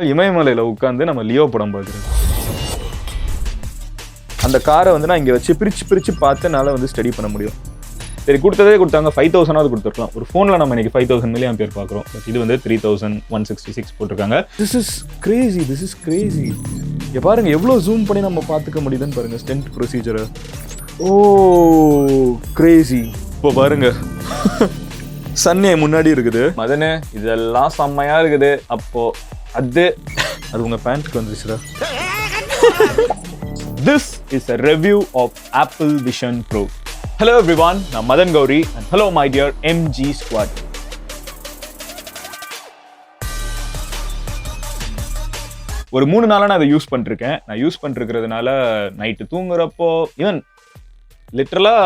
இமயமலையில் உட்காந்து நம்ம லியோ படம் பார்க்குறோம். அந்த காரை வந்து நான் இங்கே வச்சு பிரித்து பார்த்து என்னால் வந்து ஸ்டடி பண்ண முடியும். சரி, கொடுத்தாங்க 5000 கொடுத்துருக்கலாம். ஒரு ஃபோனில் நம்ம இன்னைக்கு 5000 மில்லியம் பேர் பார்க்குறோம். பட் இது வந்து 3166 போட்டிருக்காங்க. This is crazy. இங்கே பாருங்க எவ்வளோ ஜூம் பண்ணி நம்ம பார்த்துக்க முடியுதுன்னு பாருங்க. ஸ்டென்ட் ப்ரொசீஜரை கிரேசி. இப்போ பாருங்க சன்னே முன்னாடி இருக்குது. மதனே இதெல்லாம் செம்மையா இருக்குது. அப்போ அது உங்க பேண்ட்க்கு வந்துச்சுடா. This is a review of Apple Vision Pro. Hello everyone, நான் Madan Gowri and hello my dear MG squad. ஒரு 3 நாளா நான் அதை யூஸ் பண்ணிருக்கேன். நான் யூஸ் பண்ணிருக்கிறதுனால நைட்டு தூங்குறப்போ ஈவன் லிட்டரலா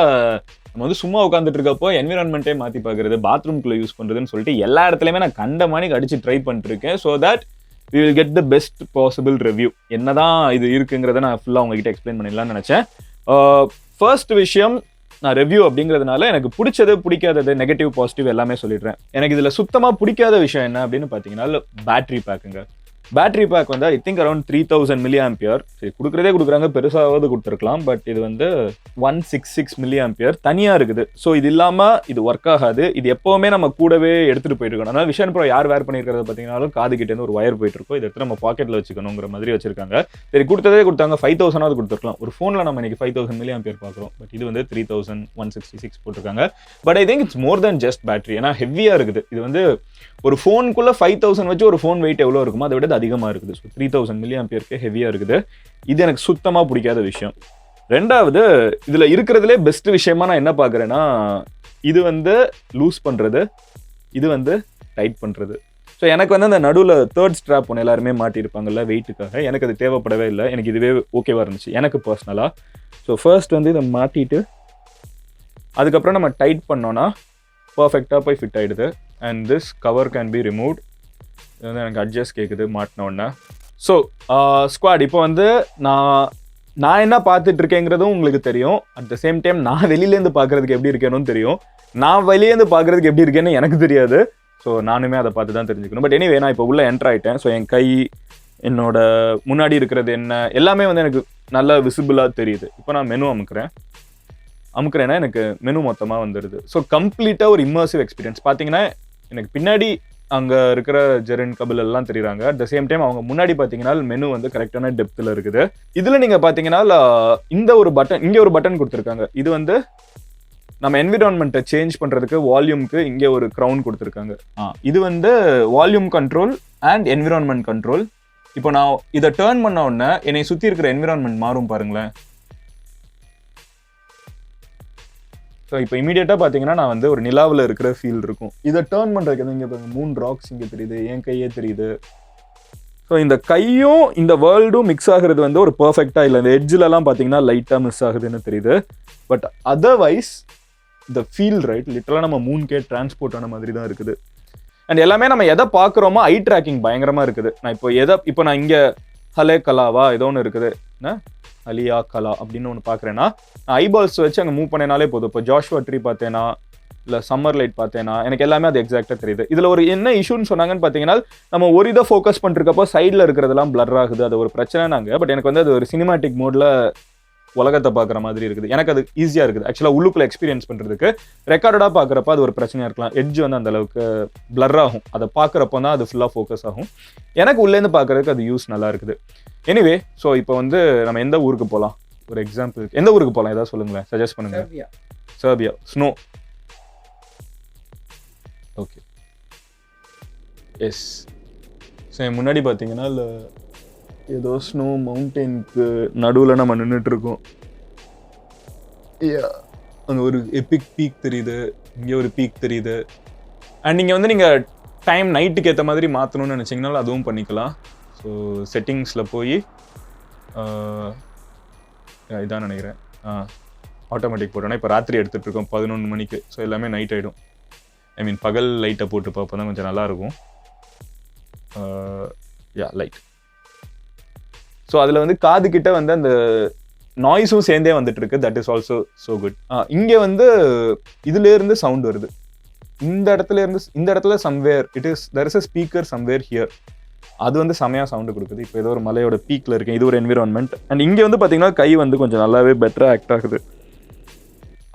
நம்ம வந்து சும்மா உட்காந்துட்டு இருக்கப்போ என்விரான்மெண்ட்டே மாற்றி பார்க்குறது, பாத்ரூம்குள்ளே யூஸ் பண்ணுறதுன்னு சொல்லிட்டு எல்லா இடத்துலையுமே நான் கண்ட மாதிரி அடிச்சு ட்ரை பண்ணிருக்கேன். So that we will get the best possible review. என்னதான் இது இருக்குங்கிறத நான் ஃபுல்லாக உங்ககிட்ட எக்ஸ்பிளைன் பண்ணிடலாம்னு நினச்சேன். ஃபர்ஸ்ட் விஷயம், நான் ரிவ்யூ அப்படிங்கிறதுனால எனக்கு பிடிச்சது பிடிக்காதது நெகட்டிவ் பாசிட்டிவ் எல்லாமே சொல்லிடுறேன். எனக்கு இதில் சுத்தமாக பிடிக்காத விஷயம் என்ன அப்படின்னு பார்த்தீங்கன்னா பேட்டரி பேக்குங்க. பேட்டரி பேக் வந்து ஐ திங்க் அரௌண்ட் 3000 mAh. சரி, கொடுக்குறாங்க, பெருசாவது கொடுத்துருக்கலாம். பட் இது வந்து 166 mAh தனியாக இருக்குது. ஸோ இது இல்லாமல் இது ஒர்க் ஆகாது. இது எப்போவுமே நம்ம கூடவே எடுத்துகிட்டு போயிட்டு இருக்கணும். அதனால் விஷன் ப்ரோ யார் வேர் பண்ணியிருக்கிறத பார்த்தீங்கன்னாலும் காது கிட்டேருந்து ஒரு ஒயர் போயிட்டு இருக்கும். இதை எடுத்து நம்ம பாக்கெட்டில் வச்சுக்கணுங்கிற மாதிரி வச்சிருக்காங்க. சரி, கொடுத்தாங்க 5000 கொடுத்துருக்கலாம். ஒரு ஃபோனில் நம்ம இன்னைக்கு 5000 mAh பார்க்குறோம். பட் இது வந்து 3166 போட்டிருக்காங்க. But I think it's more then just battery. ஏன்னா ஹெவியாக இருக்குது. இது வந்து ஒரு ஃபோனுக்குள்ளே 5000 வச்சு ஒரு ஃபோன் வெயிட் எவ்வளோ இருக்குமோ அதை விட அதிகமாக இருக்குது. ஸோ 3000 mAh ஹெவியாக இருக்குது. இது எனக்கு சுத்தமாக பிடிக்காத விஷயம். ரெண்டாவது, இதில் இருக்கிறதுலே பெஸ்ட் விஷயமா நான் என்ன பார்க்குறேன்னா, இது வந்து லூஸ் பண்ணுறது, இது வந்து டைட் பண்ணுறது. ஸோ எனக்கு வந்து அந்த நடுவில் தேர்ட் ஸ்ட்ராப் ஒன்று எல்லாருமே மாட்டியிருப்பாங்கல்ல வெயிட்டுக்காக, எனக்கு அது தேவைப்படவே இல்லை. எனக்கு இதுவே ஓகேவாக இருந்துச்சு எனக்கு பர்சனலாக. ஸோ ஃபர்ஸ்ட் வந்து இதை மாட்டிட்டு அதுக்கப்புறம் நம்ம டைட் பண்ணோன்னா பர்ஃபெக்டாக போய் ஃபிட் ஆகிடுது. And this cover can be removed. இது வந்து எனக்கு அட்ஜஸ்ட் கேட்குது மாட்டினோடனே. ஸோ ஸ்குவாட், இப்போ வந்து நான் என்ன பார்த்துட்டு இருக்கேங்கிறதும் உங்களுக்கு தெரியும். அட் த சேம் டைம் நான் வெளியிலேருந்து பார்க்குறதுக்கு எப்படி இருக்கேன்னு தெரியும். நான் வெளியேருந்து பார்க்குறதுக்கு எப்படி இருக்கேன்னு எனக்கு தெரியாது. ஸோ நானுமே அதை பார்த்து தான் தெரிஞ்சுக்கணும். பட் எனிவே, நான் இப்போ உள்ளே என்ட்ரு ஆகிட்டேன். ஸோ என் கை, என்னோட முன்னாடி இருக்கிறது என்ன எல்லாமே வந்து எனக்கு நல்லா விசிபிளாக தெரியுது. இப்போ நான் மெனு அமுக்குறேன்னா எனக்கு மெனு மொத்தமாக வந்துடுது. ஸோ கம்ப்ளீட்டாக ஒரு இம்மர்சிவ் எக்ஸ்பீரியன்ஸ். பார்த்தீங்கன்னா எனக்கு பின்னாடி அங்கே இருக்கிற ஜெரின் கபில் எல்லாம் தெரியுறாங்க. அட் த சேம் டைம் அவங்க முன்னாடி பார்த்தீங்கன்னா மெனு வந்து கரெக்டான டெப்த்தில் இருக்குது. இதில் நீங்கள் பார்த்தீங்கன்னா இந்த ஒரு பட்டன், இங்கே ஒரு பட்டன் கொடுத்துருக்காங்க. இது வந்து நம்ம என்விரான்மெண்ட்டை சேஞ்ச் பண்ணுறதுக்கு வால்யூம்க்கு இங்கே ஒரு க்ரௌன் கொடுத்துருக்காங்க. இது வந்து volume control and environment control. இப்போ நான் இதை டேர்ன் பண்ண உடனே என்னை சுற்றி இருக்கிற என்விரான்மெண்ட் மாறும் பாருங்களேன். ஸோ இப்போ இமீடியட்டாக பார்த்தீங்கன்னா நான் வந்து ஒரு நிலாவில் இருக்கிற ஃபீல் இருக்கும். இதை டேர்ன் பண்ணுறதுக்கு இங்கே பாருங்க 3 ராக்ஸ் இங்கே தெரியுது, என் கையே தெரியுது. ஸோ இந்த கையும் இந்த வேர்ல்டும் மிக்ஸ் ஆகிறது வந்து ஒரு பர்ஃபெக்டாக இல்லை. இந்த எட்ஜிலலாம் பார்த்தீங்கன்னா லைட்டாக மிஸ் ஆகுதுன்னு தெரியுது. பட் அதர்வைஸ் இந்த ஃபீல் ரைட் லிட்டரலாக நம்ம 3K டிரான்ஸ்போர்ட் ஆன மாதிரி தான் இருக்குது. அண்ட் எல்லாமே நம்ம எதை பார்க்குறோமோ ஐ ட்ராக்கிங் பயங்கரமாக இருக்குது. நான் இப்போ நான் இங்கே ஹலே கலாவா ஏதோ ஒன்று இருக்குது, அலியா கலா அப்படின்னு ஒன்று பார்க்குறேன்னா நான் ஐபால்ஸ் வச்சு அங்கே மூவ் பண்ணேனாலே போதும். இப்போ ஜாஷ்வா ட்ரீ பார்த்தேன்னா இல்லை சம்மர் லைட் பார்த்தேன்னா எனக்கு எல்லாமே அது எக்ஸாக்டாக தெரியுது. இதில் ஒரு என்ன இஷ்யூன்னு சொன்னாங்கன்னு பார்த்தீங்கன்னா, நம்ம ஒரு இதை ஃபோக்கஸ் பண்ணிருக்கப்போ சைடில் இருக்கிறதெல்லாம் பிளர் ஆகுது. அது ஒரு பிரச்சனைனாங்க. பட் எனக்கு வந்து அது ஒரு சினிமாட்டிக் மோடில் உலகத்தை பார்க்குற மாதிரி இருக்குது. எனக்கு அது ஈஸியாக இருக்குது ஆக்சுவலாக உள்ளுக்குள்ளே எக்ஸ்பீரியன்ஸ் பண்ணுறதுக்கு. ரெக்கார்டடாக பார்க்குறப்ப அது ஒரு பிரச்சனையாக இருக்கலாம். எட்ஜ் வந்து அந்த அளவுக்கு பிளர் ஆகும். அதை பார்க்குறப்போ தான் அது ஃபுல்லாக ஃபோக்கஸ் ஆகும். எனக்கு உள்ளேருந்து பார்க்குறதுக்கு அது யூஸ் நல்லா இருக்குது. எனிவே, ஸோ இப்போ வந்து நம்ம எந்த ஊருக்கு போகலாம்? ஒரு எக்ஸாம்பிள், எந்த ஊருக்கு போகலாம் ஏதாவது சொல்லுங்களேன், சஜஸ்ட் பண்ணுங்க. Serbia. Snow. Okay, yes. So முன்னாடி பார்த்தீங்கன்னா இல்லை ஏதோ ஸ்னோ மவுண்டெயினுக்கு நடுவில் நம்ம நின்றுட்டு இருக்கோம். அங்கே ஒரு எபிக் பீக் தெரியுது, இங்கே ஒரு பீக் தெரியுது. அண்ட் நீங்கள் வந்து நீங்கள் டைம் நைட்டுக்கு ஏற்ற மாதிரி மாற்றணும்னு நினச்சிங்கனாலும் அதுவும் பண்ணிக்கலாம். ஸோ செட்டிங்ஸில் போய் இதான் நினைக்கிறேன், ஆட்டோமேட்டிக் போட்டோன்னா இப்போ ராத்திரி எடுத்துகிட்டு இருக்கோம் 11 மணிக்கு. ஸோ எல்லாமே நைட் ஆகிடும். ஐ மீன் பகல் லைட்டை போட்டு பார்ப்போம் தான் கொஞ்சம் நல்லாயிருக்கும். லைட். ஸோ அதில் வந்து காது கிட்ட வந்து அந்த நாய்ஸும் சேர்ந்தே வந்துட்டு இருக்கு. That is also so good. இங்கே வந்து இதுலேருந்து சவுண்ட் வருது. இந்த இடத்துல somewhere there is a speaker somewhere here. அது வந்து செமையாக சவுண்டு கொடுக்குது. இப்போ ஏதோ ஒரு மலையோட பீக்கில் இருக்கேன், இது ஒரு என்விரான்மெண்ட். அண்ட் இங்கே வந்து பார்த்தீங்கன்னா கை வந்து கொஞ்சம் நல்லாவே பெட்டராக ஆக்ட் ஆகுது.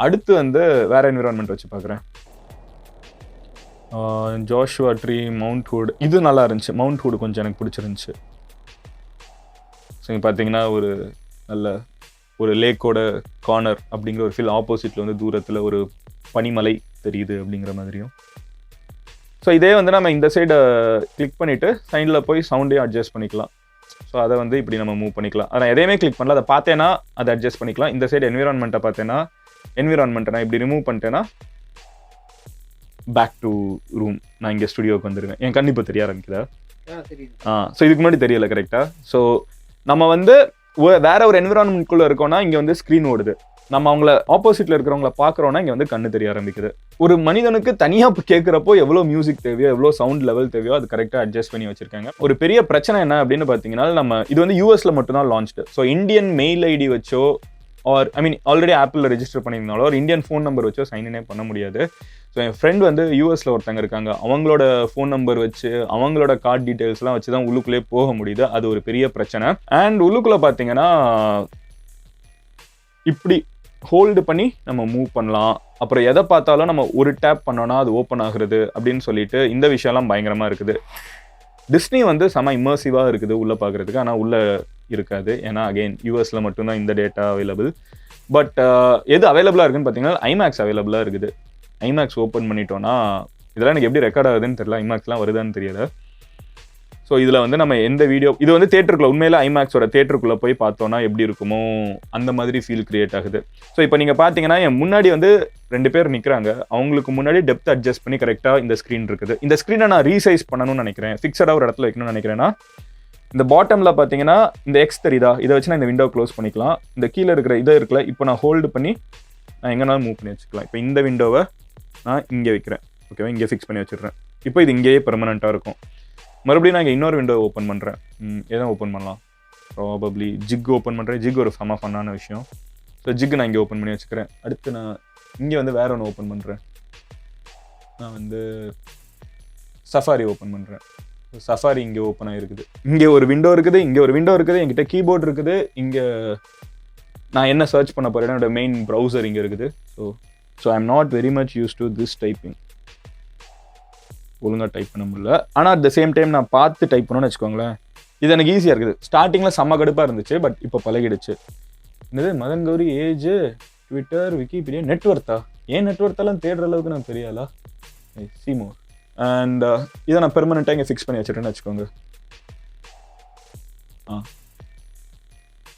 அடுத்து வந்து வேறு என்விரான்மெண்ட் வச்சு பார்க்குறேன். ஜோஷுவா ட்ரீ, மவுண்ட் ஹுட், இது நல்லா இருந்துச்சு. மவுண்ட் ஹுட் கொஞ்சம் எனக்கு பிடிச்சிருந்துச்சு. ஸோ இங்கே பார்த்தீங்கன்னா ஒரு நல்ல ஒரு லேக்கோட கார்னர் அப்படிங்கிற ஒரு ஃபீல். ஆப்போசிட்டில் வந்து தூரத்தில் ஒரு பனிமலை தெரியுது அப்படிங்கிற மாதிரியும். ஸோ இதே வந்து நம்ம இந்த சைடை கிளிக் பண்ணிவிட்டு சைடில் போய் சவுண்டையும் அட்ஜஸ்ட் பண்ணிக்கலாம். ஸோ அதை வந்து இப்படி நம்ம மூவ் பண்ணிக்கலாம். அதை எதையுமே கிளிக் பண்ணல, அதை பார்த்தேன்னா அதை அட்ஜஸ்ட் பண்ணிக்கலாம். இந்த சைடு என்விரான்மெண்ட்டை பார்த்தேன்னா நான் இப்படி ரிமூவ் பண்ணிட்டேன்னா பேக் டு ரூம், நான் இங்கே ஸ்டுடியோவுக்கு வந்துடுவேன். என் கண் இப்போ தெரிய ஆரம்பிக்குதா? ஸோ இதுக்கு முன்னாடி தெரியல கரெக்டாக. ஸோ நம்ம வந்து வேற ஒரு என்விரான்மெண்ட்குள்ளே இருக்கோம்னா இங்கே வந்து ஸ்க்ரீன் ஓடுது. நம்ம அவங்கள ஆப்போசிட்டில் இருக்கிறவங்கள பார்க்குறோன்னா இங்கே வந்து கண்ணு தெரிய ஆரம்பிக்குது. ஒரு மனிதனுக்கு தனியாக கேட்குறப்போ எவ்வளோ மியூசிக் தேவையோ, எவ்வளோ சவுண்ட் லெவல் தேவையோ அது கரெக்டாக அட்ஜஸ்ட் பண்ணி வச்சிருக்காங்க. ஒரு பெரிய பிரச்சனை என்ன அப்படின்னு பார்த்தீங்கன்னா, நம்ம இது வந்து யூஎஸ்ல மட்டும்தான் launched. So Indian mail ID வச்சோ ஆர் ஆல்ரெடி ஆப்பிளில் ரெஜிஸ்டர் பண்ணியிருந்தாலோ ஒரு இந்தியன் ஃபோன் நம்பர் வச்சோ சைன்இனே பண்ண முடியாது. ஸோ என் ஃப்ரெண்ட் வந்து யூஎஸில் ஒருத்தங்க இருக்காங்க, அவங்களோட ஃபோன் நம்பர் வச்சு அவங்களோட கார்டு டீட்டெயில்ஸ்லாம் வச்சு தான் உள்ளுக்குள்ளே போக முடியுது. அது ஒரு பெரிய பிரச்சனை. அண்ட் உள்ளுக்குள்ளே பார்த்தீங்கன்னா இப்படி ஹோல்டு பண்ணி நம்ம மூவ் பண்ணலாம். அப்புறம் எதை பார்த்தாலும் நம்ம ஒரு டேப் பண்ணோன்னா அது ஓப்பன் ஆகுறது அப்படின்னு சொல்லிட்டு இந்த விஷயம்லாம் பயங்கரமாக இருக்குது. டிஸ்னி வந்து செம இம்மர்சிவாக இருக்குது உள்ளே பார்க்குறதுக்கு, ஆனால் உள்ளே இருக்காது. ஏன்னா அகெயின் யூஎஸில் மட்டும்தான் இந்த டேட்டா அவைலபிள். பட் எது அவைலபிளாக இருக்குன்னு பார்த்தீங்கன்னா ஐமேக்ஸ் அவைலபிளாக இருக்குது. ஐமேக்ஸ் ஓப்பன் பண்ணிட்டோன்னா இதெல்லாம் எனக்கு எப்படி ரெக்கார்ட் ஆகுதுன்னு தெரியல, ஐமேக்ஸ்லாம் வருதான்னு தெரியல. ஸோ இதில் வந்து நம்ம எந்த வீடியோ இது வந்து தேட்டருக்குள்ளே உண்மையில ஐமேக்ஸோட தேட்டருக்குள்ளே போய் பார்த்தோன்னா எப்படி இருக்குமோ அந்த மாதிரி ஃபீல் கிரியேட் ஆகுது. ஸோ இப்போ நீங்கள் பார்த்தீங்கன்னா என் முன்னாடி வந்து 2 பேர் நிற்கிறாங்க. அவங்களுக்கு முன்னாடி டெப்த் அட்ஜஸ்ட் பண்ணி கரெக்டாக இந்த ஸ்க்ரீன் இருக்குது. இந்த ஸ்க்ரீனை நான் ரீசைஸ் பண்ணணும்னு நினைக்கிறேன், ஃபிக்ஸடாக ஒரு இடத்துல வைக்கணும்னு நினைக்கிறேன்னா இந்த பாட்டமில் பார்த்தீங்கன்னா இந்த எக்ஸ் தெரியுதா, இதை வச்சு நான் இந்த விண்டோ க்ளோஸ் பண்ணிக்கலாம். இந்த கீழே இருக்கிற இதை இருக்குல்ல, இப்போ நான் ஹோல்டு பண்ணி நான் எங்கேனாலும் மூவ் பண்ணி வச்சுக்கலாம். இப்போ இந்த விண்டோவை நான் இங்கே வைக்கிறேன், ஓகேவா, இங்கே ஃபிக்ஸ் பண்ணி வச்சுடுறேன். இப்போ இது இங்கேயே பெர்மனண்ட்டாக இருக்கும். மறுபடியும் நான் இங்கே இன்னொரு விண்டோ ஓப்பன் பண்ணுறேன். எதாவது ஓப்பன் பண்ணலாம், ப்ராபப்ளி ஜிக் ஓப்பன் பண்ணுறேன். ஜிக் ஒரு செம ஃபன்னான விஷயம். ஸோ ஜிக் நான் இங்கே ஓப்பன் பண்ணி வச்சுக்கிறேன். அடுத்து நான் இங்கே வந்து வேற ஒன்று ஓப்பன் பண்ணுறேன். நான் வந்து சஃபாரி ஓப்பன் பண்ணுறேன். சஃபாரி இங்கே ஓப்பன் ஆகிருக்குது. இங்கே ஒரு விண்டோ இருக்குது, இங்கே ஒரு விண்டோ இருக்குது, என்கிட்ட கீபோர்டு இருக்குது. இங்கே நான் என்ன சர்ச் பண்ண போகிறேன், என்னோட மெயின் ப்ரௌசர் இங்கே இருக்குது. So I am not very much use to this typing. ஒழுங்காக டைப் பண்ண முடியல, ஆனால் அட் த சேம் டைம் நான் பார்த்து டைப் பண்ணணும்னு வச்சுக்கோங்களேன். இது எனக்கு ஈஸியாக இருக்குது. ஸ்டார்டிங்கில் செம்ம கடுப்பாக இருந்துச்சு, பட் இப்போ பழகிடுச்சு. என்னது Madhan Gowri, age, Twitter, Wikipedia, நெட்வொர்த்தா? ஏன் நெட்வொர்த்தெல்லாம் தேடுற அளவுக்கு நான் பெரியாளா? சீமோர். அண்ட் இதை நான் பெர்மனெண்ட்டாக இங்கே ஃபிக்ஸ் பண்ணி வச்சுட்டேன்னு வச்சுக்கோங்க.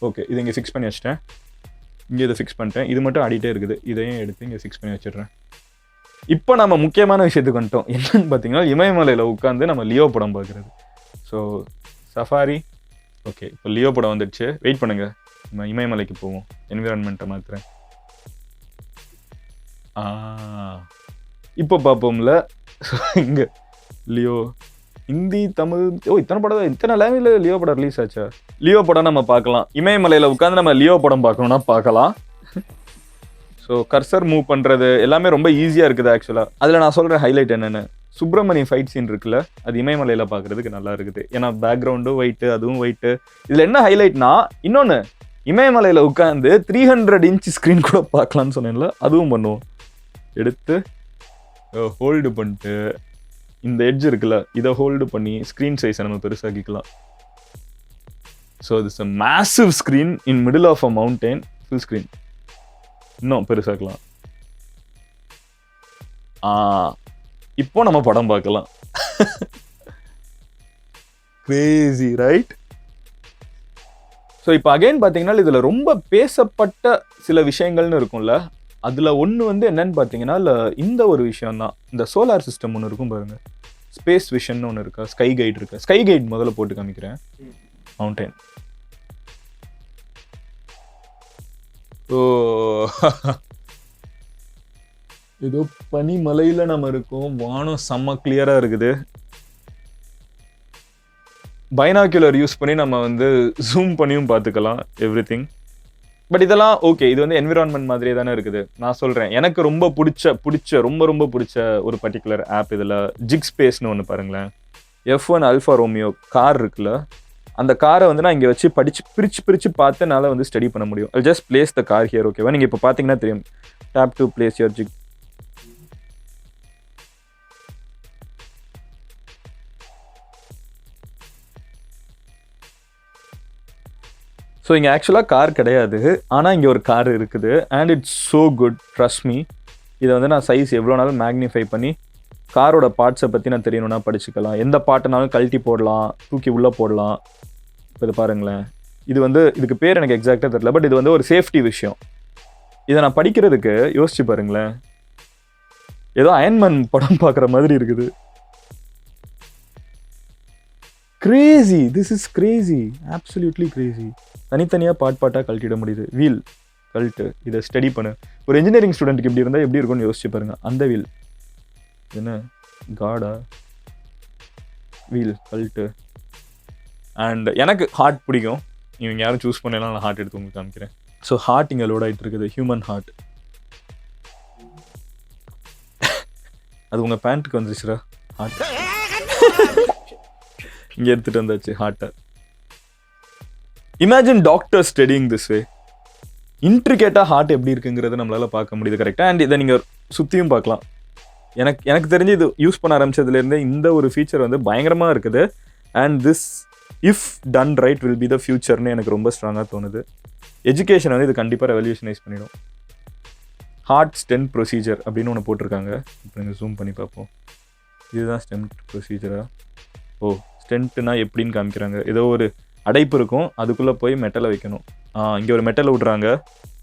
ஓகே, இது இங்கே ஃபிக்ஸ் பண்ணி வச்சுட்டேன். இங்கே இதை ஃபிக்ஸ் பண்ணிட்டேன். இது மட்டும் ஆடிட்டே இருக்குது. இதையும் எடுத்து இங்கே ஃபிக்ஸ் பண்ணி வச்சிடுறேன். இப்போ நம்ம முக்கியமான விஷயத்துக்கு வந்துட்டோம். என்னன்னு பார்த்தீங்கன்னா இமயமலையில் உட்காந்து நம்ம லியோ படம் பார்க்குறது. ஸோ சஃபாரி ஓகே, இப்போ லியோ படம் வந்துடுச்சு. வெயிட் பண்ணுங்கள், நம்ம இமயமலைக்கு போவோம். என்விரான்மெண்ட்டை மாற்றுறேன். இப்போ பார்ப்போம்ல. இங்கே லியோ ஹிந்தி, தமிழ், இத்தனை படம், இத்தனை லாங்குவேஜில் லியோ படம் ரிலீஸ் ஆச்சா? லியோ படம் நம்ம பார்க்கலாம். இமயமலையில் உட்காந்து நம்ம லியோ படம் பார்க்கணுன்னா பார்க்கலாம். ஸோ கர்சர் மூவ் பண்ணுறது எல்லாமே ரொம்ப ஈஸியாக இருக்குது ஆக்சுவலாக. அதில் நான் சொல்கிற ஹைலைட் என்னென்னு, சுப்பிரமணி ஃபைட் சீன் இருக்குல்ல, அது இமயமலையில் பார்க்குறதுக்கு நல்லா இருக்குது. ஏன்னா பேக்ரவுண்டும் ஒயிட்டு, அதுவும் ஒயிட்டு. இதில் என்ன ஹைலைட்னா, இன்னொன்று இமயமலையில் உட்காந்து 300 இன்ச் ஸ்க்ரீன் கூட பார்க்கலான்னு சொன்னேன்ல, அதுவும் பண்ணுவோம். எடுத்து ஹோல்டு பண்ணிட்டு இந்த எட்ஜ் இருக்குல்ல, இதை ஹோல்டு பண்ணி ஸ்க்ரீன் சைஸை நம்ம பெருசாக்கிக்கலாம். So this a massive screen in middle of a mountain, full screen இன்னும் பெருசாக்கலாம். இப்போ நம்ம படம் பார்க்கலாம். Crazy right? ஸோ இப்போ அகைன் பார்த்தீங்கன்னா இதில் ரொம்ப பேசப்பட்ட சில விஷயங்கள்னு இருக்கும்ல, அதில் ஒன்று வந்து என்னன்னு பார்த்தீங்கன்னா இந்த ஒரு விஷயம் தான். இந்த சோலார் சிஸ்டம் ஒன்று இருக்கும் பாருங்க, ஸ்பேஸ் விஷன் ஒன்று இருக்கா, ஸ்கை கைட் இருக்கா. ஸ்கை கைட் முதல்ல போட்டு காமிக்கிறேன். மவுண்டைன். ஓ, ஏதோ பனிமலையில் நம்ம இருக்கோம். வானம் செம்ம கிளியராக இருக்குது. பைனாக்குலர் யூஸ் பண்ணி நம்ம வந்து ஜூம் பண்ணியும் பார்த்துக்கலாம் எவ்ரிதிங். பட் இதெல்லாம் ஓகே, இது வந்து என்விரான்மெண்ட் மாதிரியே தானே இருக்குது. நான் சொல்கிறேன், எனக்கு ரொம்ப பிடிச்ச ரொம்ப பிடிச்ச ஒரு பர்டிகுலர் ஆப் இதில் ஜிக் ஸ்பேஸ்னு ஒன்று பாருங்களேன். F1 Alfa Romeo கார் இருக்குல்ல, அந்த காரை வந்து நான் இங்கே வச்சு பிரித்து பார்த்து என்னால் வந்து ஸ்டடி பண்ண முடியும். I'll just place the car here, ஓகேவா? நீங்கள் இப்போ பார்த்தீங்கன்னா தெரியும். Tap to place your jig. So இங்கே ஆக்சுவலாக கார் கிடையாது, ஆனால் இங்கே ஒரு கார் இருக்குது. And it's so good, trust me. இதை வந்து நான் சைஸ் எவ்வளோ நாளும் மேக்னிஃபை பண்ணி காரோட பார்ட்ஸை பற்றி நான் தெரியணும்னா படிச்சுக்கலாம். எந்த பார்ட்னாலும் கழட்டி போடலாம், தூக்கி உள்ளே போடலாம். இப்போ இது பாருங்களேன், இது வந்து இதுக்கு பேர் எனக்கு எக்ஸாக்டாக தெரியல, பட் இது வந்து ஒரு சேஃப்டி விஷயம். இதை நான் படிக்கிறதுக்கு யோசிச்சு பாருங்களேன், ஏதோ அயன்மேன் படம் பார்க்குற மாதிரி இருக்குது. Crazy, this is Crazy, absolutely Crazy. தனித்தனியாக பாட்டாக கழட்டிட முடியுது. வீல் கழட்டு, இதை ஸ்டடி பண்ணு. ஒரு இன்ஜினியரிங் ஸ்டூடெண்ட்டுக்கு இப்படி இருந்தால் எப்படி இருக்கும்னு யோசிச்சு பாருங்க. அந்த வீல் என்ன காடா, வீல் கழட்டு. அண்ட் எனக்கு ஹார்ட் பிடிக்கும். இவங்க யாரும் சூஸ் பண்ணலாம், நான் ஹார்ட் எடுத்து உங்களுக்கு காமிக்கிறேன். ஸோ ஹார்ட் இங்கே லோட் ஆகிட்டு இருக்குது, ஹியூமன் ஹார்ட். அது உங்கள் பேண்ட்டுக்கு வந்துச்சுரா ஹார்ட். இங்கே எடுத்துகிட்டு வந்தாச்சு ஹார்ட்டை. Imagine doctor studying this way. இன்ட்ரிகேட்டாக ஹார்ட் எப்படி இருக்குங்கிறத நம்மளால் பார்க்க முடியுது, கரெக்டாக. அண்ட் இதை நீங்கள் சுற்றியும் பார்க்கலாம். எனக்கு தெரிஞ்சு இது யூஸ் பண்ண ஆரம்பிச்சதுலேருந்து இந்த ஒரு ஃபீச்சர் வந்து பயங்கரமாக இருக்குது. And this if done right will be the ஃபியூச்சர்னு எனக்கு ரொம்ப ஸ்ட்ராங்காக தோணுது. எஜுகேஷன் வந்து இது கண்டிப்பாக ரெவல்யூஷனைஸ் பண்ணிடும். ஹார்ட் ஸ்டென்ட் ப்ரொசீஜர் அப்படின்னு ஒன்று போட்டிருக்காங்க. இப்போ நீங்கள் ஜூம் பண்ணி பார்ப்போம். இதுதான் ஸ்டென்ட் ப்ரொசீஜரா? ஓ, ஸ்டென்ட்னா எப்படின்னு காமிக்கிறாங்க. ஏதோ ஒரு அடைப்பு இருக்கும், அதுக்குள்ளே போய் மெட்டலை வைக்கணும். இங்கே ஒரு மெட்டலை விட்றாங்க,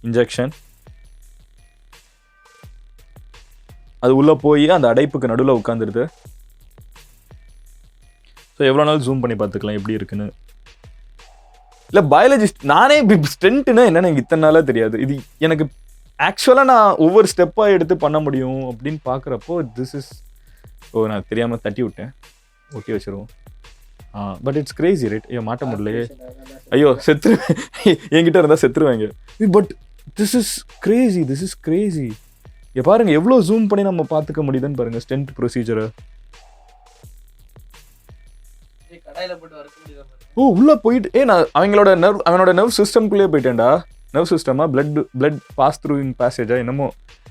இன்ஜெக்ஷன். அது உள்ளே போய் அந்த அடைப்புக்கு நடுவில் உட்காந்துருது. ஸோ எவ்வளோ நாள் ஜூம் பண்ணி பார்த்துக்கலாம் எப்படி இருக்குன்னு. இல்லை பயாலஜிஸ்ட் நானே ஸ்டென்ட்னா என்னன்னு எனக்கு இத்தனை நாளாக தெரியாது. இது எனக்கு ஆக்சுவலாக நான் ஒவ்வொரு ஸ்டெப்பாக எடுத்து பண்ண முடியும் அப்படின்னு பார்க்குறப்போ திஸ் இஸ், ஓ நான் தெரியாமல் தட்டி விட்டேன். ஓகே வச்சுருவோம். But it's crazy right. ஐயோ மாட்ட முடியலையே, ஐயோ செத்துருவேன், என்கிட்ட இருந்தால் செத்துருவாங்க. But this is crazy, this is crazy. இங்கே பாருங்கள் எவ்வளோ ஜூம் பண்ணி நம்ம பார்த்துக்க முடியுதுன்னு பாருங்கள் ஸ்டென்ட் ப்ரொசீஜரை. ஓ உள்ளே போயிட்டு நான் அவனோட நர்வ் சிஸ்டம்குள்ளேயே போயிட்டேன்டா. நர்வ் சிஸ்டமா, பிளட் பாஸ் த்ரூ இன் பேசேஜா என்னமோ.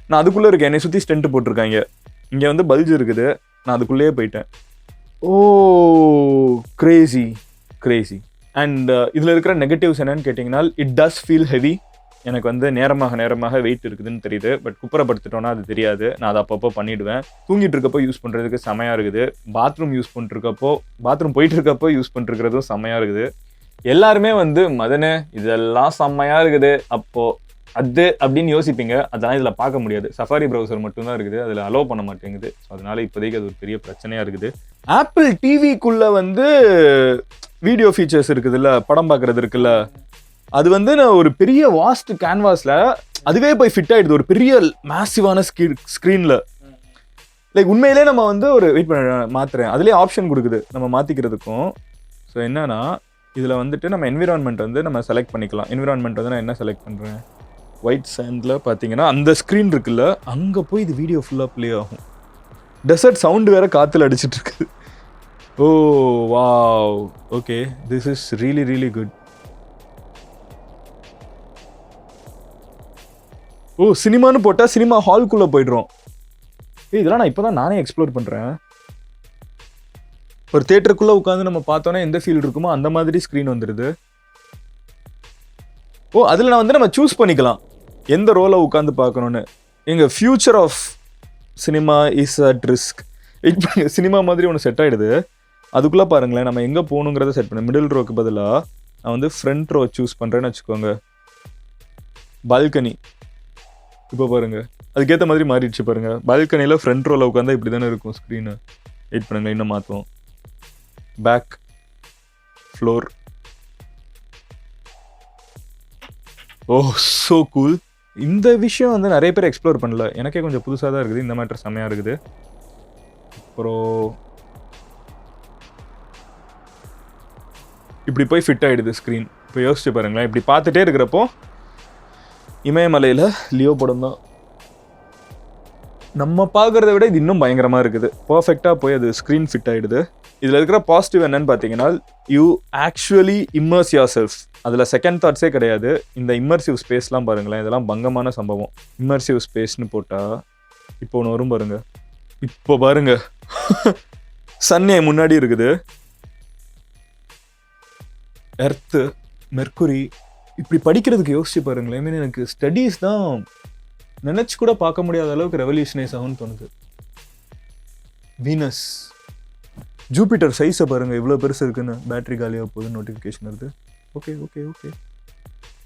நான் அதுக்குள்ளே இருக்கேன், என்னை சுற்றி ஸ்டென்ட் போட்டிருக்காங்க. இங்கே வந்து பல்ஜ் இருக்குது, நான் அதுக்குள்ளேயே போயிட்டேன். ஓ கிரேசி கிரேசி. அண்ட் இதில் இருக்கிற நெகட்டிவ்ஸ் என்னன்னு கேட்டிங்கன்னா, இட் டஸ் ஃபீல் ஹெவி. எனக்கு வந்து நேரமாக வெயிட் இருக்குதுன்னு தெரியுது. பட் குப்புறப்படுத்திட்டோன்னா அது தெரியாது. நான் அதை அப்பப்போ பண்ணிவிடுவேன். தூங்கிட்டு இருக்கப்போ யூஸ் பண்ணுறதுக்கு செமையாக இருக்குது. பாத்ரூம் போயிட்டு இருக்கப்போ யூஸ் பண்ணிருக்கிறதும் செமையாக இருக்குது. எல்லாருமே வந்து மதனே இதெல்லாம் செம்மையாக இருக்குது அப்போது அது அப்படின்னு யோசிப்பீங்க. அதெல்லாம் இதில் பார்க்க முடியாது. சஃபாரி ப்ரௌசர் மட்டும்தான் இருக்குது, அதில் அலோவ் பண்ண மாட்டேங்குது. ஸோ அதனால இப்போதைக்கு அது ஒரு பெரிய பிரச்சனையாக இருக்குது. ஆப்பிள் டிவிக்குள்ளே வந்து வீடியோ ஃபீச்சர்ஸ் இருக்குதுல்ல, படம் பார்க்குறது இருக்குல்ல, அது வந்து நான் ஒரு பெரிய வாஸ்ட் கேன்வாஸில் அதுவே போய் ஃபிட் ஆகிடுது ஒரு பெரிய மேசிவான ஸ்க்ரீனில். லைக் உண்மையிலே நம்ம வந்து ஒரு வெயிட் பண்ண மாற்றுறேன், அதுலேயே ஆப்ஷன் கொடுக்குது நம்ம மாற்றிக்கிறதுக்கும். ஸோ என்னன்னா இதில் வந்துட்டு நம்ம என்விரான்மெண்ட் வந்து நம்ம செலக்ட் பண்ணிக்கலாம். என்விரான்மெண்ட் வந்து நான் என்ன செலக்ட் பண்ணுறேன், ஒயிட் சாண்டில் பார்த்தீங்கன்னா அந்த ஸ்க்ரீன் இருக்குல்ல, அங்கே போய் இது வீடியோ ஃபுல்லாக ப்ளே ஆகும். டெசர்ட் சவுண்டு வேறு காற்றுல அடிச்சிட்டு இருக்குது. Oh wow, okay, this is really really good. Oh சினிமான்னு போட்டால் சினிமா ஹால்குள்ளே போய்ட்றோம். இதெல்லாம் நான் இப்போ தான் நானே எக்ஸ்ப்ளோர் பண்ணுறேன். ஒரு தியேட்டருக்குள்ளே உட்காந்து நம்ம பார்த்தோன்னா எந்த ஃபீல் இருக்குமோ அந்த மாதிரி ஸ்க்ரீன் வந்துடுது. ஓ அதில் நான் வந்து நம்ம சூஸ் பண்ணிக்கலாம் எந்த ரோலை உட்காந்து பார்க்கணுன்னு. எங்கள் future of cinema is at risk. Cinema மாதிரி ஒன்று செட் ஆகிடுது. அதுக்குள்ளே பாருங்களேன், நம்ம எங்கே போகணுங்கிறத செட் பண்ணேன். மிடில் ரோக்கு பதிலாக நான் வந்து ஃப்ரண்ட் ரோ சூஸ் பண்ணுறேன்னு வச்சுக்கோங்க. பால்கனி இப்போ பாருங்கள் அதுக்கேற்ற மாதிரி மாறிடுச்சு பாருங்கள். பால்கனியில் ஃப்ரண்ட் ரோவில் உட்காந்தா இப்படி தானே இருக்கும் ஸ்க்ரீனு. வெயிட் பண்ணுங்கள், இன்னும் மாற்றுவோம். Back floor. Oh so cool. இந்த விஷயம் வந்து நிறைய பேர் எக்ஸ்ப்ளோர் பண்ணல, எனக்கே கொஞ்சம் புதுசாக தான் இருக்குது. இந்த மேட்டர் செம்மையாக இருக்குது. அப்புறம் இப்படி போய் ஃபிட் ஆகிடுது ஸ்க்ரீன். இப்போ யோசிச்சு பாருங்களேன், இப்படி பார்த்துட்டே இருக்கிறப்போ இமயமலையில் லியோ படம் தான் நம்ம பார்க்குறத விட இது இன்னும் பயங்கரமாக இருக்குது. பர்ஃபெக்டாக போய் அது ஸ்க்ரீன் ஃபிட் ஆகிடுது. இதில் இருக்கிற பாசிட்டிவ் என்னன்னு பார்த்தீங்கன்னா you actually immerse your self. அதில் செகண்ட் தாட்ஸே கிடையாது. இந்த இம்மர்சிவ் ஸ்பேஸ்லாம் பாருங்களேன், இதெல்லாம் பங்கமான சம்பவம். இம்மர்சிவ் ஸ்பேஸ்னு போட்டால் இப்போ ஒன்று வரும் பாருங்க. இப்போ பாருங்க சன்னே முன்னாடி இருக்குது, எர்த்து, மெர்க்குரி. இப்படி படிக்கிறதுக்கு யோசிச்சு பாருங்களேன். மீன் எனக்கு ஸ்டடீஸ் தான் நினச்சி கூட பார்க்க முடியாத அளவுக்கு ரெவல்யூஷனைஸ் ஆகும்னு தோணுது. வீனஸ், ஜூபிட்டர் சைஸை பாருங்கள் இவ்வளோ பெருசு இருக்குன்னு. பேட்டரி காலியாக போகுது, நோட்டிஃபிகேஷன் வருது. ஓகே ஓகே ஓகே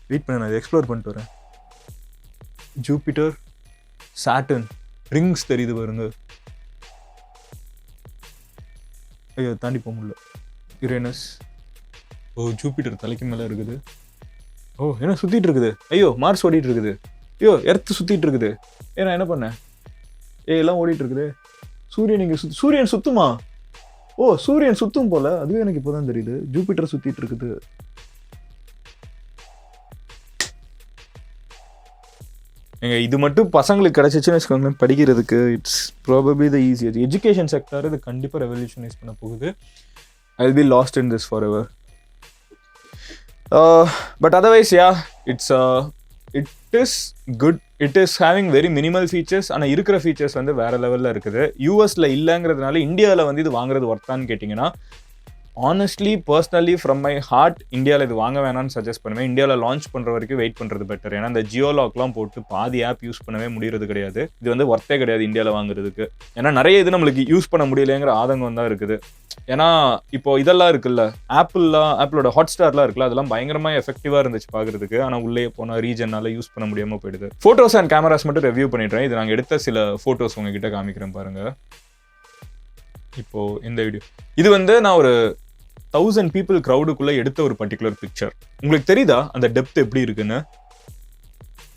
வெயிட் பண்ண, நான் அதை எக்ஸ்ப்ளோர் பண்ணிட்டு வரேன். ஜூபிட்டர், சாட்டர்ன், ரிங்ஸ் தெரியுது பாருங்க. ஐயோ தாண்டி போக முடியல. யுரேனஸ், ஓ ஜூபிட்டர் தலைக்கு மேலே இருக்குது. ஓ என்ன சுற்றிட்டு இருக்குது. ஐயோ மார்ஸ் ஓடிட்டு இருக்குது. ஐயோ எர்த்து சுற்றிட்டு இருக்குது. ஏன்னா என்ன பண்ணேன், எல்லாம் ஓடிட்டு இருக்குது. சூரியன் இங்கே சூரியன் சுத்துமா? ஓ சூரியன் சுத்தும் போல, அதுவே எனக்கு இப்போதான் தெரியுது. ஜூபிட்டர் சுத்திட்டு இருக்குது. எங்க இது மட்டும் பசங்களுக்கு கிடைச்சிச்சுன்னு வச்சுக்கோங்களேன் படிக்கிறதுக்கு, it's probably the easier. Education sector இது கண்டிப்பாக ரெவல்யூஷனைஸ் பண்ண போகுது. I will be last in this for ever. But otherwise yeah, it is good. It is having very minimal features. ஆனால் இருக்கிற ஃபீச்சர்ஸ் வந்து வேறு லெவலில் இருக்குது. யூஎஸில் இல்லைங்கிறதுனால இந்தியாவில் வந்து இது வாங்குறது ஒர்த்தான்னு கேட்டிங்கன்னா, honestly personally from my heart இந்தியாவில் இது வாங்க வேணாம்னு சஜஸ்ட் பண்ணுவேன். இந்தியாவில் லான்ச் பண்ணுற வரைக்கும் வெயிட் பண்ணுறது பெட்டர். ஏன்னா இந்த ஜியோ லாக்லாம் போட்டு பாதி ஆப் யூஸ் பண்ணவே முடியறது கிடையாது. இது வந்து ஒர்த்தே கிடையாது இந்தியாவில் வாங்குறதுக்கு. ஏன்னா நிறைய இது நம்மளுக்கு யூஸ் பண்ண முடியலைங்கிற ஆதங்கம் தான் இருக்குது. ஏன்னா இப்போ இதெல்லாம் இருக்குல்ல, ஆப்பிளோட ஹாட்ஸ்டார்லாம் இருக்குல்ல, அதெல்லாம் பயங்கரமாக எஃபெக்டிவாக இருந்துச்சு பார்க்குறதுக்கு. ஆனால் உள்ளே போனால் ரீஜனால யூஸ் பண்ண முடியாமல் போயிடுது. ஃபோட்டோஸ் அண்ட் கேமராஸ் மட்டும் ரிவ்யூ பண்ணிடுறேன். இது நாங்கள் எடுத்த சில ஃபோட்டோஸ் உங்ககிட்ட காமிக்கிறேன் பாருங்கள். இப்போது இந்த வீடியோ இது வந்து நான் ஒரு 1000 people க்ரௌடுக்குள்ளே எடுத்த ஒரு பர்டிகுலர் பிக்சர். உங்களுக்கு தெரியுதா அந்த டெப்த் எப்படி இருக்குன்னு?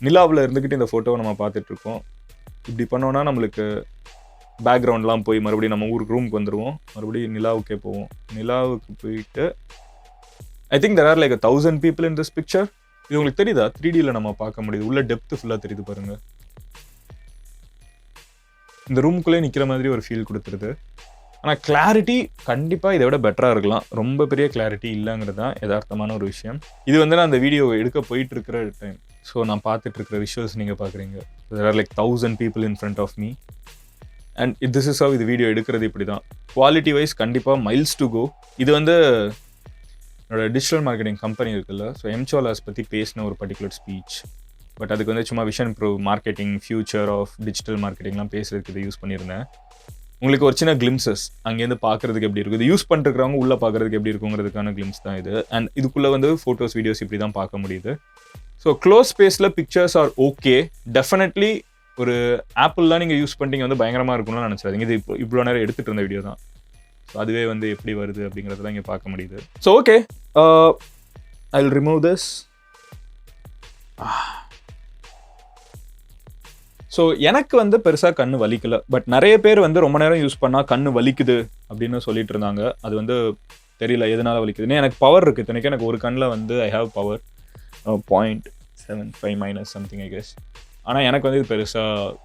நிலாவில் இருந்துக்கிட்டு இந்த ஃபோட்டோவை நம்ம பார்த்துட்ருக்கோம். இப்படி பண்ணோன்னா நம்மளுக்கு பேக்ரவுண்ட்லாம் போய் மறுபடியும் நம்ம ஊருக்கு ரூமுக்கு வந்துடுவோம். மறுபடியும் நிலாவுக்கே போவோம். நிலாவுக்கு போயிட்டு I think there are like 1000 people in this picture. இது உங்களுக்கு தெரியுதா? 3Dயில் நம்ம பார்க்க முடியுது. உள்ள டெப்த்து ஃபுல்லாக தெரியுது பாருங்க. இந்த ரூமுக்குள்ளே நிற்கிற மாதிரி ஒரு ஃபீல் கொடுத்துருது. ஆனால் கிளாரிட்டி கண்டிப்பாக இதை விட பெட்டராக இருக்கலாம். ரொம்ப பெரிய கிளாரிட்டி இல்லைங்கிறது தான் யதார்த்தமான ஒரு விஷயம். இது வந்து நான் அந்த வீடியோ எடுக்க போயிட்டு இருக்கிற டைம். ஸோ நான் பார்த்துட்டு இருக்கிற விஷுவல்ஸ் நீங்கள் பார்க்குறீங்க. there are like 1000 people in front of me and this is how இது வீடியோ எடுக்கிறது இப்படி தான். குவாலிட்டி வைஸ் கண்டிப்பாக மைல்ஸ் டு கோ. இது வந்து என்னோட டிஜிட்டல் மார்க்கெட்டிங் கம்பெனி இருக்குல்ல, ஸோ எம்சோலாஸ் பற்றி பேசின ஒரு பர்டிகுலர் ஸ்பீச். பட் அதுக்கு வந்து சும்மா vision prove marketing, future of digital மார்க்கெட்டிங்லாம் பேசுறதுக்கு இதை யூஸ் பண்ணியிருந்தேன். உங்களுக்கு ஒரு சின்ன கிளிம்சஸ் அங்கேருந்து பார்க்குறதுக்கு எப்படி இருக்குது, யூஸ் பண்ணிருக்கிறவங்க உள்ளே பார்க்குறதுக்கு எப்படி இருக்குங்கிறதுக்கான கிளிம்ஸ் தான் இது. அண்ட் இதுக்குள்ளே வந்து ஃபோட்டோஸ் வீடியோஸ் இப்படி தான் பார்க்க முடியுது. ஸோ க்ளோஸ் ஸ்பேஸில் பிக்சர்ஸ் ஆர் ஓகே. டெஃபினெட்லி ஒரு ஆப்பிள்லாம் நீங்கள் யூஸ் பண்ணிட்டீங்க வந்து பயங்கரமாக இருக்கும்னு நினச்சாதீங்க. இது இவ்வளோ நேரம் எடுத்துகிட்டு இருந்த வீடியோ தான். ஸோ அதுவே வந்து எப்படி வருது அப்படிங்கிறதெல்லாம் இங்கே பார்க்க முடியுது. So okay, I will remove this. So எனக்கு வந்து பெருசாக கண்ணு வலிக்கல. பட் நிறைய பேர் வந்து ரொம்ப நேரம் யூஸ் பண்ணால் கண்ணு வலிக்குது அப்படின்னு சொல்லிட்டு இருந்தாங்க. அது வந்து தெரியல எதனால வலிக்குதுன்னு. எனக்கு பவர் இருக்குது. இத்தனைக்கும் எனக்கு ஒரு கண்ணில் வந்து I have power 0.75 something I guess. ஆனால் எனக்கு வந்து இது பெருசாக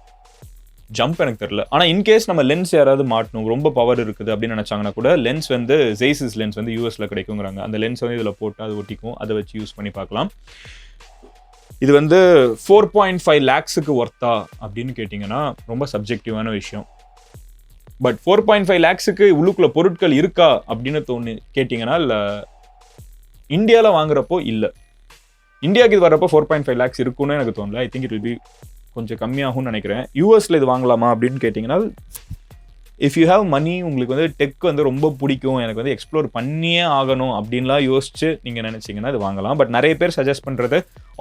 ஜம்ப் எனக்கு தெரியல. ஆனால் இன்கேஸ் நம்ம லென்ஸ் யாராவது மாட்டணும், ரொம்ப பவர் இருக்குது அப்படின்னு நினச்சாங்கன்னா கூட லென்ஸ் வந்து ஜெய்சிஸ் லென்ஸ் வந்து யூஎஸில் கிடைக்குங்கிறாங்க. அந்த லென்ஸ் வந்து இதில் போட்டு அது ஒட்டிக்கும். அதை வச்சு யூஸ் பண்ணி பார்க்கலாம். இது வந்து 4.5 lakhs ஒர்த்தா அப்படின்னு கேட்டிங்கன்னா ரொம்ப சப்ஜெக்டிவான விஷயம். பட் 4.5 lakhs உள்ளுக்குள்ள பொருட்கள் இருக்கா அப்படின்னு கேட்டிங்கன்னா இல்லை, இந்தியாவில் வாங்குறப்போ இல்லை. இந்தியாவுக்கு இது வரப்போ 4.5 lakhs இருக்குன்னு எனக்கு தோணல. I think it will be கொஞ்சம் கம்மியாகும்னு நினைக்கிறேன். யூஎஸில் இது வாங்கலாமா அப்படின்னு கேட்டிங்கன்னா, இஃப் யூ ஹேவ் மனி, உங்களுக்கு வந்து டெக் வந்து ரொம்ப பிடிக்கும், எனக்கு வந்து எக்ஸ்ப்ளோர் பண்ணியே ஆகணும் அப்படின்லாம் யோசிச்சு நீங்கள் நினச்சிங்கன்னா இது வாங்கலாம். பட் நிறைய பேர் சஜஸ்ட் பண்ணுறது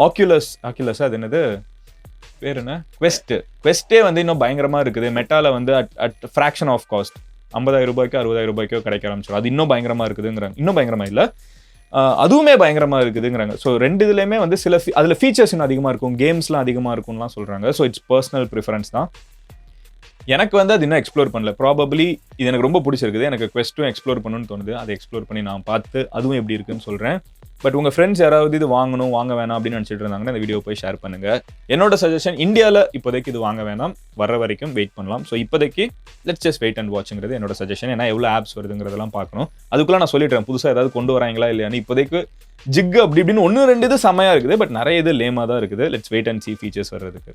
ஆக்யூலஸ் அது என்னது பேர் என்ன, குவெஸ்ட்டே வந்து இன்னும் பயங்கரமாக இருக்குது. மெட்டாவில் வந்து அட் ஃப்ராக்ஷன் ஆஃப் காஸ்ட் 50,000 ரூபாய்க்கோ 60,000 ரூபாய்க்கோ கிடைக்க ஆரம்பிச்சிடும். அது இன்னும் பயங்கரமாக இருக்குதுங்கிறாங்க. இன்னும் பயங்கரமாக இல்லை, அதுவுமே பயங்கரமாக இருக்குதுங்கிறாங்க. ஸோ ரெண்டு இதுலேயுமே வந்து சில அதில் ஃபீச்சர்ஸ் இன்னும் அதிகமாக இருக்கும், கேம்ஸ்லாம் அதிகமாக இருக்கும்லாம் சொல்கிறாங்க. ஸோ இட்ஸ் பர்சனல் ப்ரிஃபரன்ஸ் தான். எனக்கு வந்து அது இன்னும் எக்ஸ்ப்ளோர் பண்ணல. ப்ராபபிளி இது எனக்கு ரொம்ப பிடிச்சிருக்குது. எனக்கு குவெஸ்ட்டும் எக்ஸ்ப்ளோர் பண்ணணும்னு தோணுது. அதை எக்ஸ்ப்ளோர் பண்ணி நான் பார்த்து அதுவும் எப்படி இருக்குன்னு சொல்கிறேன். பட் உங்கள் ஃப்ரெண்ட்ஸ் யாராவது இது வாங்கணும் வாங்க வேணாம் அப்படின்னு நினச்சிட்டு இருந்தாங்கன்னா இந்த வீடியோ போய் ஷேர் பண்ணுங்கள். என்னோட சஜஷன் இந்தியாவில் இப்போதைக்கு இது வாங்க வேணாம், வர வரைக்கும் வெயிட் பண்ணலாம். ஸோ இப்போதைக்கு லெட்ஸ் ஜஸ்ட் வெயிட் அண்ட் வாட்ச்ங்கிறது என்னோட சஜஷன். ஏன்னா எவ்வளோ ஆப்ஸ் வருதுங்கிறதெல்லாம் பார்க்கணும். அதுக்குள்ளே நான் சொல்லிடுறேன் புதுசாக ஏதாவது கொண்டு வராங்களா இல்லையான்னு. இப்போதைக்கு ஜிக் அப்படி இப்படின்னு 1-2 இது செம்மையாக இருக்குது, பட் நிறைய இது லேமாக தான் இருக்குது. Let's wait and see features வர்றதுக்கு.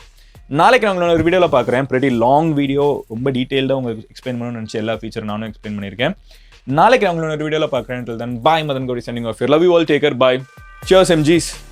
நாளைக்கு நான் உங்களோட ஒரு வீடியோவில் பார்க்குறேன். pretty லாங் வீடியோ, ரொம்ப டீட்டெயில்டாக உங்களுக்கு எக்ஸ்பிளைன் பண்ணணும்னு நினச்சி எல்லா ஃபீச்சரும் நானும் எக்ஸ்பிளைன் பண்ணியிருக்கேன். நாளைக்கு நான் உங்களோட ஒரு வீடியோவில் பார்க்குறேன். Till then, bye, Madan Gowri signing off here. Love you all, take care, bye. Cheers, MGs.